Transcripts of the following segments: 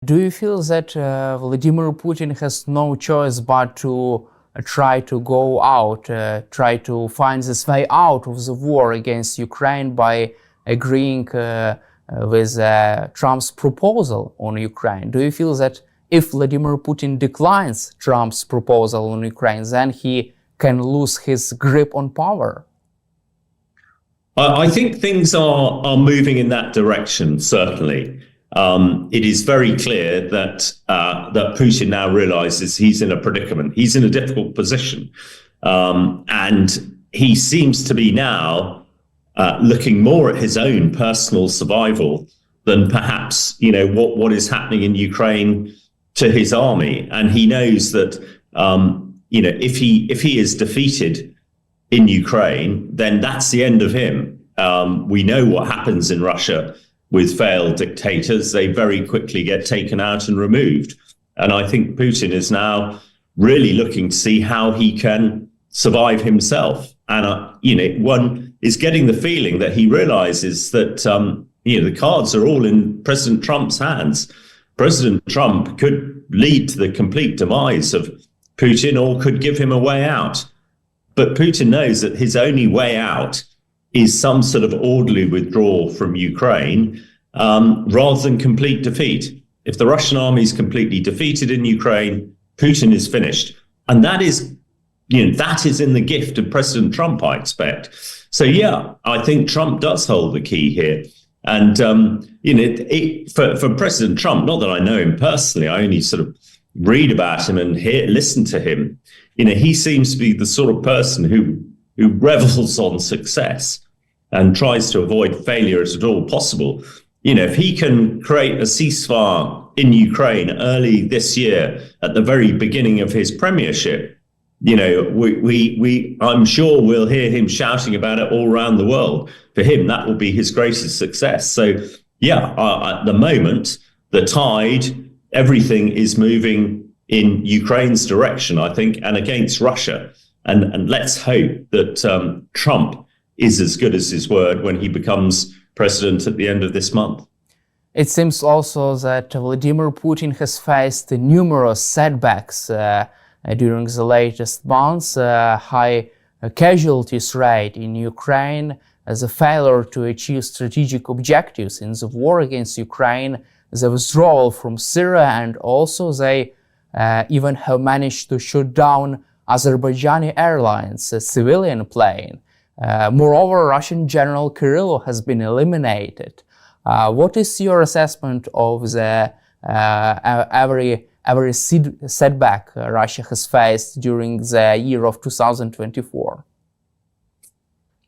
Do you feel that Vladimir Putin has no choice but to try to go out, try to find this way out of the war against Ukraine by agreeing with Trump's proposal on Ukraine? Do you feel that if Vladimir Putin declines Trump's proposal on Ukraine, then he can lose his grip on power? I think things are moving in that direction, certainly. It is very clear that that Putin now realizes he's in a predicament. He's in a difficult position. And he seems to be now looking more at his own personal survival than perhaps, what is happening in Ukraine to his army. And he knows that, if he is defeated in Ukraine, then that's the end of him. We know what happens in Russia with failed dictators. They very quickly get taken out and removed. And I think Putin is now really looking to see how he can survive himself. And, one is getting the feeling that he realizes that, the cards are all in President Trump's hands. President Trump could lead to the complete demise of Putin or could give him a way out. But Putin knows that his only way out is some sort of orderly withdrawal from Ukraine, rather than complete defeat. If the Russian army is completely defeated in Ukraine, Putin is finished. And that is in the gift of President Trump, I expect. So, I think Trump does hold the key here. And, for President Trump, not that I know him personally, I only sort of read about him and listen to him. He seems to be the sort of person who revels on success and tries to avoid failure as at all possible. If he can create a ceasefire in Ukraine early this year, at the very beginning of his premiership, I'm sure we'll hear him shouting about it all around the world. For him, that will be his greatest success. So, at the moment, the tide, everything is moving in Ukraine's direction, I think, and against Russia. And let's hope that Trump is as good as his word when he becomes president at the end of this month. It seems also that Vladimir Putin has faced numerous setbacks during the latest months. High casualties rate in Ukraine, as a failure to achieve strategic objectives in the war against Ukraine, the withdrawal from Syria, and also they even have managed to shoot down Azerbaijani Airlines, a civilian plane. Moreover, Russian General Kirillov has been eliminated. What is your assessment of the every setback Russia has faced during the year of 2024?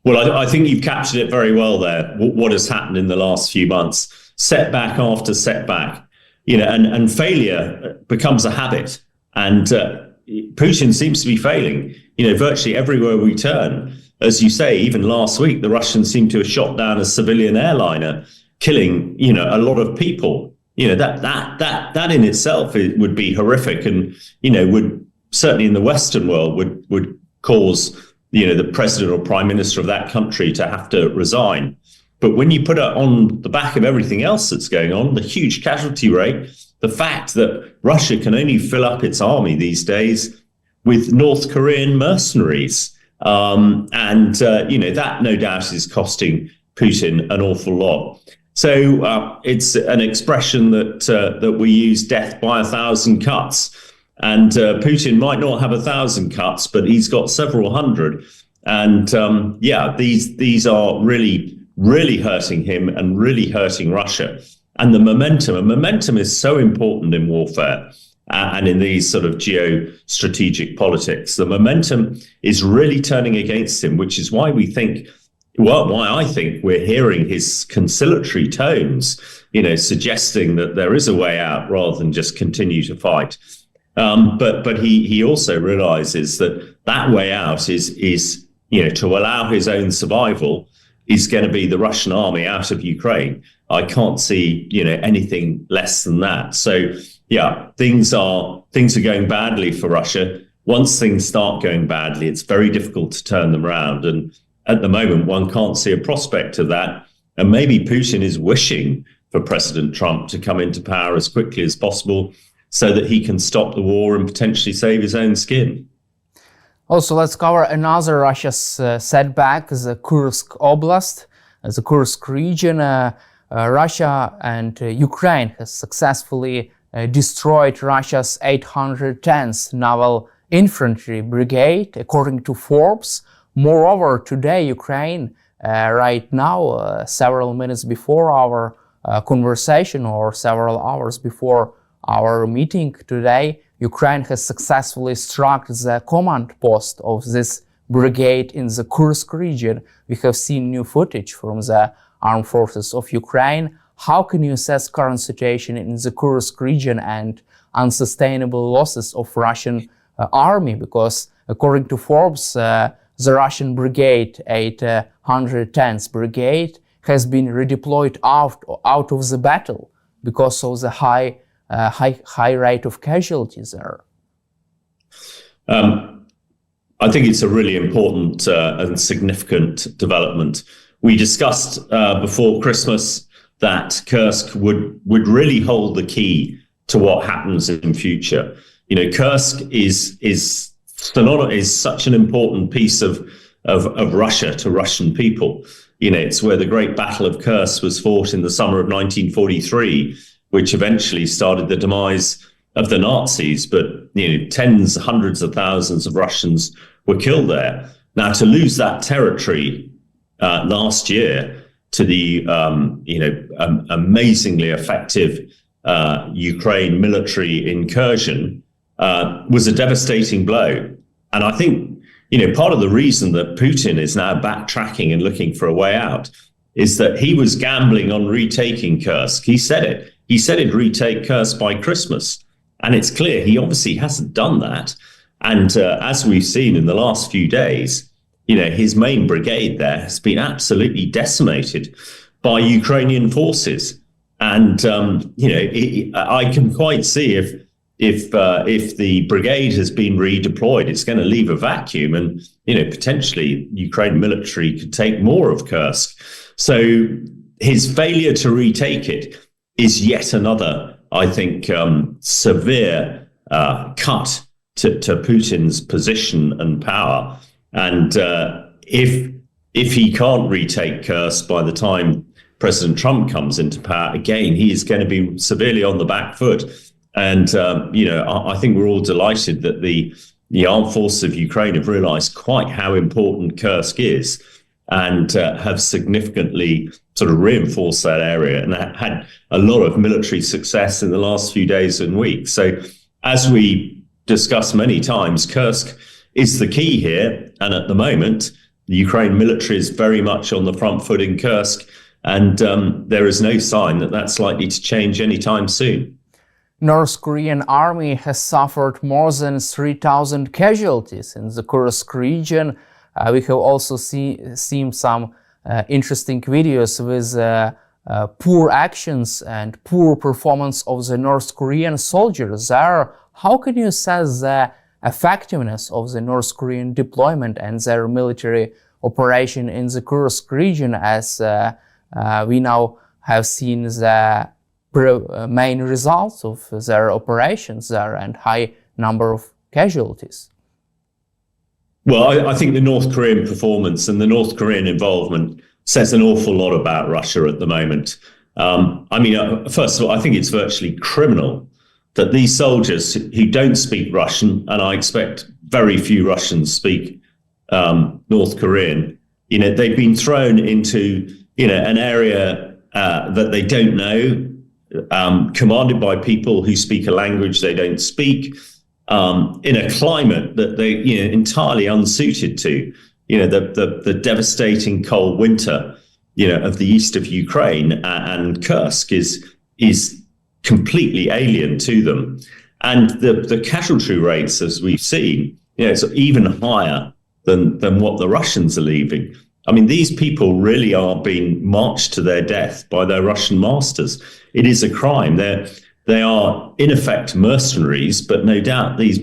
Well, I think you've captured it very well there, what has happened in the last few months. Setback after setback, and failure becomes a habit. And Putin seems to be failing, virtually everywhere we turn. As you say, even last week, the Russians seem to have shot down a civilian airliner, killing, a lot of people. That in itself would be horrific, and, would certainly in the Western world would cause, the president or prime minister of that country to have to resign. But when you put it on the back of everything else that's going on, the huge casualty rate, the fact that Russia can only fill up its army these days with North Korean mercenaries, that no doubt is costing Putin an awful lot. So it's an expression that we use, death by 1,000 cuts. And Putin might not have 1,000 cuts, but he's got several hundred. And these are really hurting him and really hurting Russia. And the momentum is so important in warfare and in these sort of geostrategic politics. The momentum is really turning against him, which is why I think we're hearing his conciliatory tones, suggesting that there is a way out rather than just continue to fight. But he also realizes that way out is to allow his own survival is going to be the Russian army out of Ukraine. I can't see, anything less than that. So, things are going badly for Russia. Once things start going badly, it's very difficult to turn them around. And at the moment, one can't see a prospect of that. And maybe Putin is wishing for President Trump to come into power as quickly as possible so that he can stop the war and potentially save his own skin. Also, let's cover another Russia's setback, the Kursk Oblast, the Kursk region. Russia and Ukraine has successfully destroyed Russia's 810th Naval Infantry Brigade, according to Forbes. Moreover, today, Ukraine, right now, several minutes before our conversation or several hours before our meeting today, Ukraine has successfully struck the command post of this brigade in the Kursk region. We have seen new footage from the armed forces of Ukraine. How can you assess current situation in the Kursk region and unsustainable losses of Russian army? Because according to Forbes, the Russian brigade, 810th Brigade, has been redeployed out of the battle because of the high rate of casualties there. I think it's a really important and significant development. We discussed before Christmas that Kursk would really hold the key to what happens in future. You know, Kursk is such an important piece of Russia to Russian people. You know, it's where the Great Battle of Kursk was fought in the summer of 1943, which eventually started the demise of the Nazis. But, you know, tens, hundreds of thousands of Russians were killed there. Now, to lose that territory last year to the, amazingly effective Ukraine military incursion was a devastating blow. And I think, you know, part of the reason that Putin is now backtracking and looking for a way out is that he was gambling on retaking Kursk. He said it. He said he'd retake Kursk by Christmas. And it's clear he obviously hasn't done that. And as we've seen in the last few days, you know, his main brigade there has been absolutely decimated by Ukrainian forces. And, I can quite see if the brigade has been redeployed, it's going to leave a vacuum and, you know, potentially Ukraine military could take more of Kursk. So his failure to retake it is yet another, I think, severe cut to Putin's position and power. And if he can't retake Kursk by the time President Trump comes into power, again, he is going to be severely on the back foot. And, I think we're all delighted that the armed forces of Ukraine have realized quite how important Kursk is and have significantly sort of reinforced that area and had a lot of military success in the last few days and weeks. So as we discussed many times, Kursk is the key here. And at the moment, the Ukraine military is very much on the front foot in Kursk. And there is no sign that that's likely to change anytime soon. North Korean army has suffered more than 3,000 casualties in the Kursk region. We have also seen some interesting videos with poor actions and poor performance of the North Korean soldiers there. How can you assess the effectiveness of the North Korean deployment and their military operation in the Kursk region, as we now have seen the main results of their operations there and high number of casualties? Well, I think the North Korean performance and the North Korean involvement says an awful lot about Russia at the moment. First of all, I think it's virtually criminal that these soldiers who don't speak Russian, and I expect very few Russians speak North Korean, you know, they've been thrown into, you know, an area that they don't know, commanded by people who speak a language they don't speak, in a climate that they, you know, entirely unsuited to. You know, the devastating cold winter, you know, of the east of Ukraine, and Kursk is completely alien to them. And the casualty rates, as we've seen, you know, it's even higher than what the Russians are leaving. I mean, these people really are being marched to their death by their Russian masters. It is a crime. They are in effect mercenaries, but no doubt these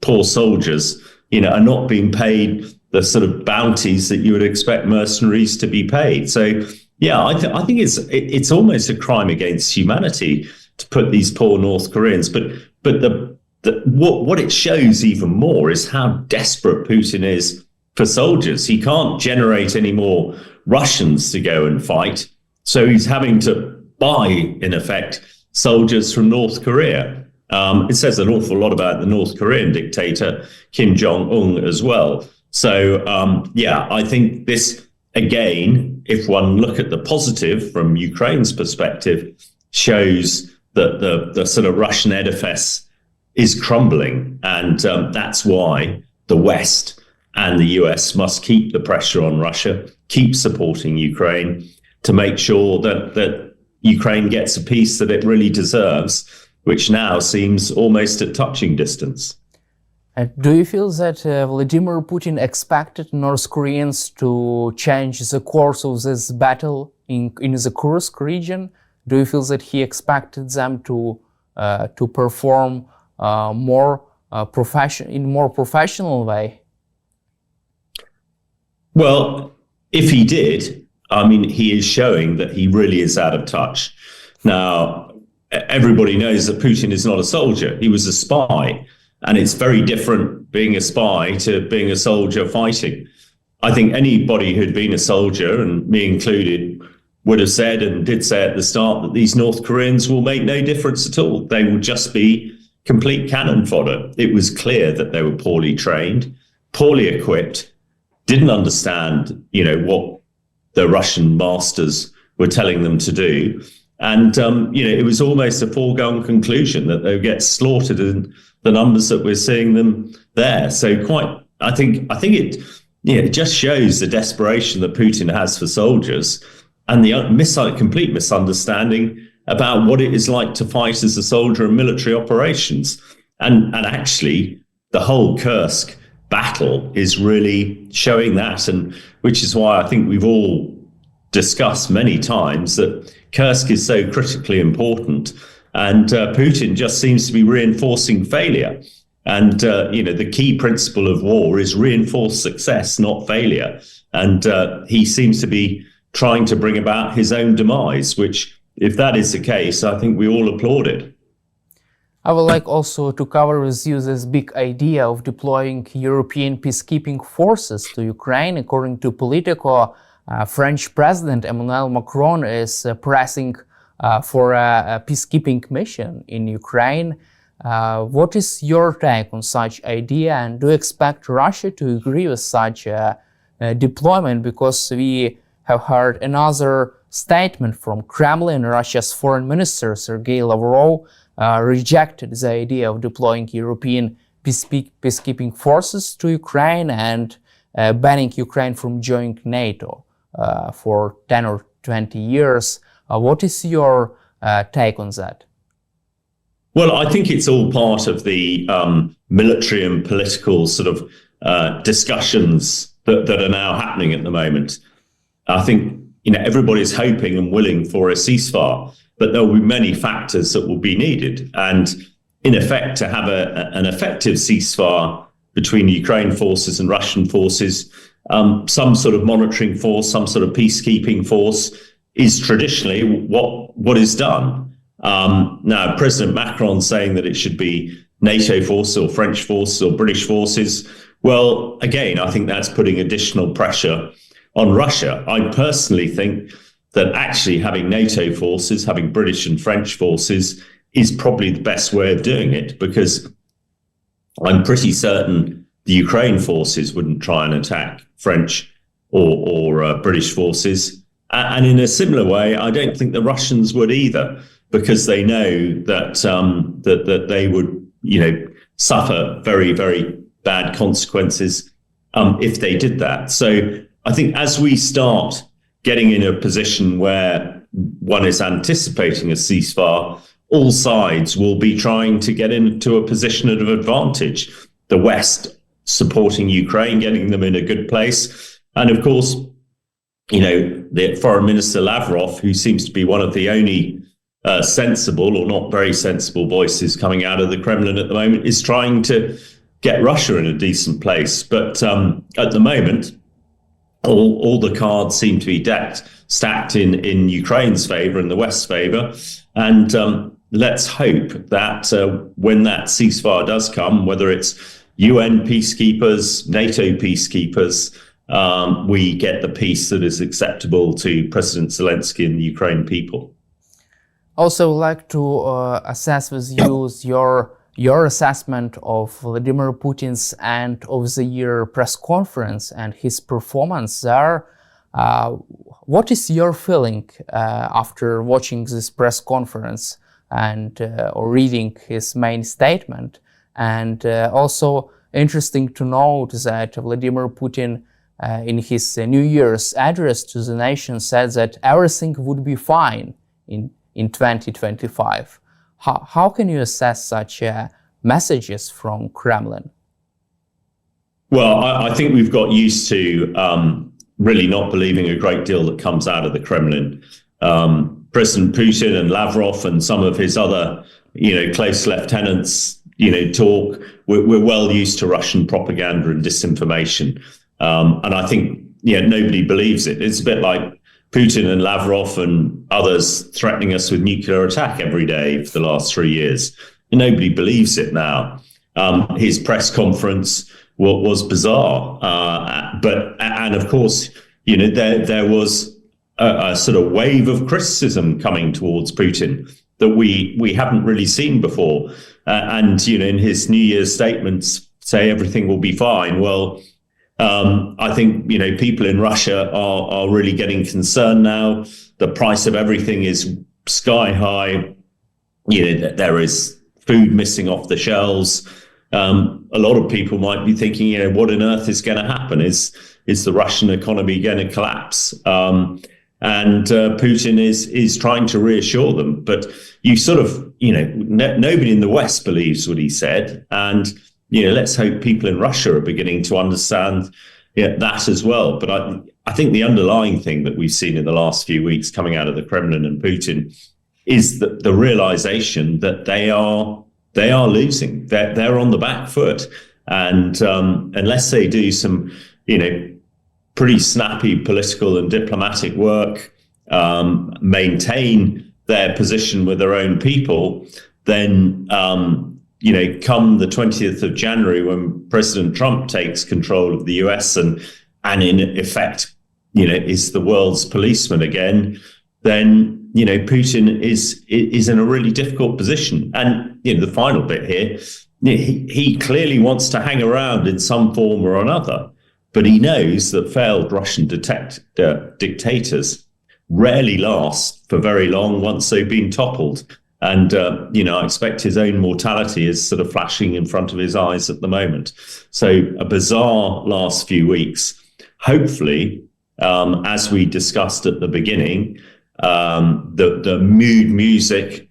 poor soldiers, you know, are not being paid the sort of bounties that you would expect mercenaries to be paid. So, Yeah, I think it's almost a crime against humanity to put these poor North Koreans. But what it shows even more is how desperate Putin is for soldiers. He can't generate any more Russians to go and fight, so he's having to buy, in effect, soldiers from North Korea. It says an awful lot about the North Korean dictator Kim Jong-un as well. So yeah, I think this, again, if one look at the positive from Ukraine's perspective, shows that the sort of Russian edifice is crumbling. And that's why the West and the US must keep the pressure on Russia, keep supporting Ukraine to make sure that Ukraine gets a peace that it really deserves, which now seems almost at touching distance. Do you feel that Vladimir Putin expected North Koreans to change the course of this battle in the Kursk region? Do you feel that he expected them to perform in more professional way? Well, if he did, I mean, he is showing that he really is out of touch. Now, everybody knows that Putin is not a soldier. He was a spy. And it's very different being a spy to being a soldier fighting. I think anybody who'd been a soldier, and me included, would have said and did say at the start that these North Koreans will make no difference at all. They will just be complete cannon fodder. It was clear that they were poorly trained, poorly equipped, didn't understand, what the Russian masters were telling them to do. And, it was almost a foregone conclusion that they would get slaughtered in the numbers that we're seeing them there. So I think it just shows the desperation that Putin has for soldiers and the complete misunderstanding about what it is like to fight as a soldier in military operations. And actually, the whole Kursk battle is really showing that, and which is why I think we've all discussed many times that Kursk is so critically important, and Putin just seems to be reinforcing failure. And the key principle of war is reinforced success, not failure. And he seems to be trying to bring about his own demise, which, if that is the case, I think we all applaud it. I would like also to cover with you this big idea of deploying European peacekeeping forces to Ukraine. According to Politico, French President Emmanuel Macron is pressing for a peacekeeping mission in Ukraine. What is your take on such idea, and do you expect Russia to agree with such deployment? Because we have heard another statement from Kremlin. Russia's foreign minister Sergei Lavrov rejected the idea of deploying European peacekeeping forces to Ukraine and banning Ukraine from joining NATO for 10 or 20 years. What is your take on that? Well, I think it's all part of the military and political sort of discussions that are now happening at the moment. I think everybody's hoping and willing for a ceasefire, but there will be many factors that will be needed. And in effect, to have an effective ceasefire between Ukraine forces and Russian forces, some sort of monitoring force, some sort of peacekeeping force is traditionally what is done. Now, President Macron saying that it should be NATO forces or French forces or British forces, well, again, I think that's putting additional pressure on Russia. I personally think that actually having NATO forces, having British and French forces is probably the best way of doing it, because I'm pretty certain the Ukraine forces wouldn't try and attack French or British forces. And in a similar way, I don't think the Russians would either, because they know that that they would, suffer very, very bad consequences if they did that. So I think as we start getting in a position where one is anticipating a ceasefire, all sides will be trying to get into a position of advantage. The West supporting Ukraine, getting them in a good place. And of course, the Foreign Minister Lavrov, who seems to be one of the only sensible or not very sensible voices coming out of the Kremlin at the moment, is trying to get Russia in a decent place. But at the moment, all the cards seem to be stacked in Ukraine's favor, in the West's favor. And let's hope that when that ceasefire does come, whether it's UN peacekeepers, NATO peacekeepers, we get the peace that is acceptable to President Zelensky and the Ukraine people. Also, I'd like to assess with you your assessment of Vladimir Putin's end of the year press conference and his performance there. What is your feeling after watching this press conference and or reading his main statement? And also interesting to note that Vladimir Putin in his New Year's address to the nation said that everything would be fine in 2025. How can you assess such messages from Kremlin? Well, I think we've got used to really not believing a great deal that comes out of the Kremlin. President Putin and Lavrov and some of his other, close lieutenants, talk. We're well used to Russian propaganda and disinformation, and I think nobody believes it. It's a bit like Putin and Lavrov and others threatening us with nuclear attack every day for the last 3 years. Nobody believes it now. His press conference was bizarre, and of course, there was a sort of wave of criticism coming towards Putin that we haven't really seen before. And in his New Year's statements, say everything will be fine. Well, I think people in Russia are really getting concerned now. The price of everything is sky high. There is food missing off the shelves. A lot of people might be thinking, what on earth is going to happen? Is the Russian economy going to collapse? And Putin is trying to reassure them, but you sort of nobody in the West believes what he said, and let's hope people in Russia are beginning to understand that as well. But I think the underlying thing that we've seen in the last few weeks coming out of the Kremlin and Putin is the realization that they are losing. They're on the back foot, and unless they do some pretty snappy political and diplomatic work, maintain their position with their own people, then come the 20th of January, when President Trump takes control of the US and in effect, is the world's policeman again, then, Putin is in a really difficult position. And, the final bit here, he clearly wants to hang around in some form or another, but he knows that failed Russian dictators rarely last for very long once they've been toppled. And, I expect his own mortality is sort of flashing in front of his eyes at the moment. So a bizarre last few weeks. Hopefully, as we discussed at the beginning, the mood music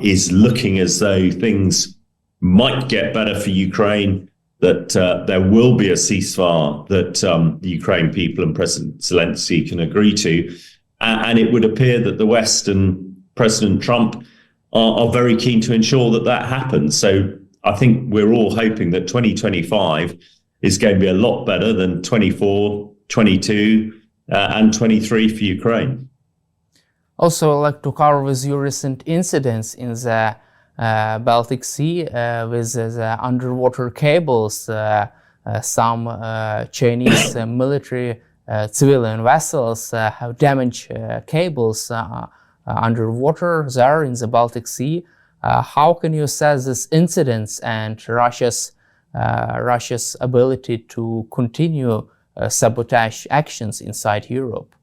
is looking as though things might get better for Ukraine, that there will be a ceasefire that the Ukraine people and President Zelensky can agree to. And it would appear that the West and President Trump are very keen to ensure that happens. So I think we're all hoping that 2025 is going to be a lot better than 24, 22 and 23 for Ukraine. Also, I'd like to cover with you recent incidents in the Baltic Sea with the underwater cables. Some Chinese military civilian vessels have damaged cables underwater there in the Baltic Sea. How can you assess these incidents and Russia's ability to continue sabotage actions inside Europe?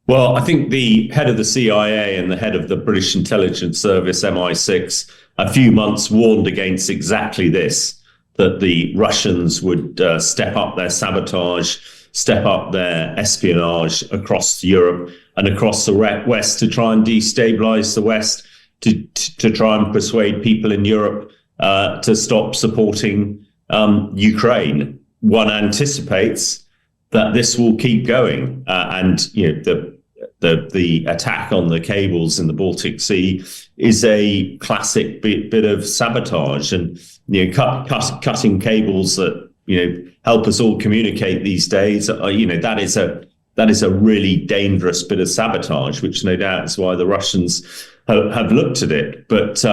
Well, I think the head of the CIA and the head of the British intelligence service, MI6, a few months warned against exactly this, that the Russians would step up their sabotage, step up their espionage across Europe and across the West to try and destabilize the West, to try and persuade people in Europe to stop supporting Ukraine. One anticipates that this will keep going, and the attack on the cables in the Baltic Sea is a classic bit of sabotage, and cutting cables that help us all communicate these days, that is a really dangerous bit of sabotage, which no doubt is why the Russians have looked at it. But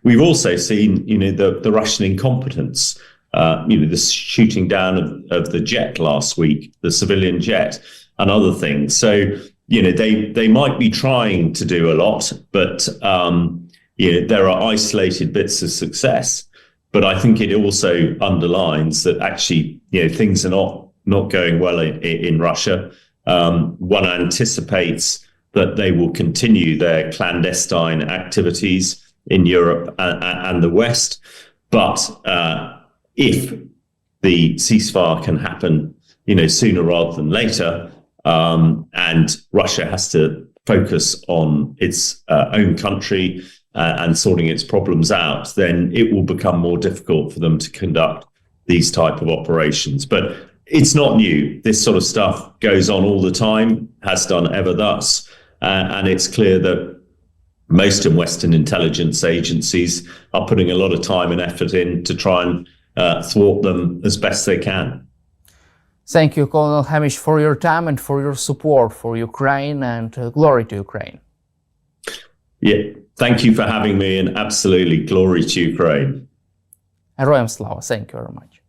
we've also seen, the Russian incompetence. The shooting down of the jet last week, the civilian jet, and other things. So, they might be trying to do a lot, but there are isolated bits of success. But I think it also underlines that actually, things are not going well in Russia. One anticipates that they will continue their clandestine activities in Europe and the West. But if the ceasefire can happen, sooner rather than later, and Russia has to focus on its own country and sorting its problems out, then it will become more difficult for them to conduct these type of operations. But it's not new. This sort of stuff goes on all the time, has done ever thus. And it's clear that most in Western intelligence agencies are putting a lot of time and effort in to try and thwart them as best they can. Thank you, Colonel Hamish, for your time and for your support for Ukraine, and glory to Ukraine. Yeah, thank you for having me, and absolutely glory to Ukraine. Героям слава. Thank you very much.